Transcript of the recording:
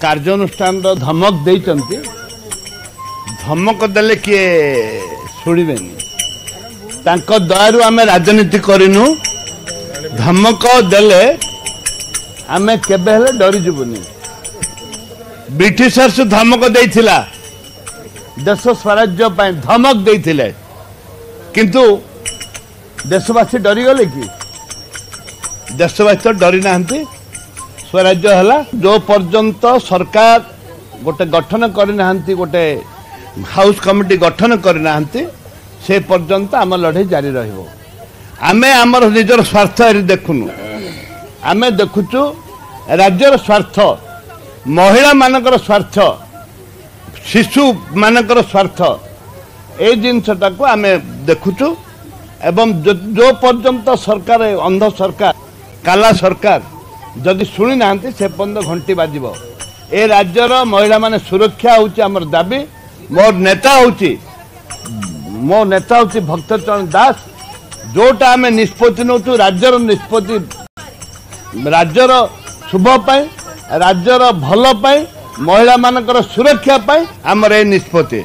कार्यानुष्ठान धमक देइचंती धमक देले किए शुणिबेनी तांको दयारु आमे राजनीति करिनु धमक देले आमे केबे हेले डरी जबुनी ब्रिटिशर्स धमक देइथिला देश स्वराज्य पाए धमक देइथिले किंतु देशवासी डरी गले कि देशवासी तो डरी नाहंती स्वराज्य हला जो पर्यंत सरकार गोटे गठन करना गोटे हाउस कमिटी गठन करना से पर्यंत आम लड़ाई जारी रहिबो आमे आमर निजर स्वार्थ देखुनु आमे देखुचु राज्यर स्वार्थ महिला मानकर स्वार्थ शिशु मानकर स्वार्थ ए जिनसटा को आमे देखुचु एवं जो पर्यंत सरकार अंध सरकार काला सरकार जदि शुणी ना से पर्यंत घंटी बाजिब ए राज्यर महिला माने सुरक्षा होची हमर दाबी मो नेता होची भक्तचरण दास जोटा आमे निष्पत्ति नौचु राज्यर निष्पत्ति राज्यर शुभ पाई राज्यर भल पाई महिला मानकर सुरक्षा पाई हमर ए निष्पत्ति।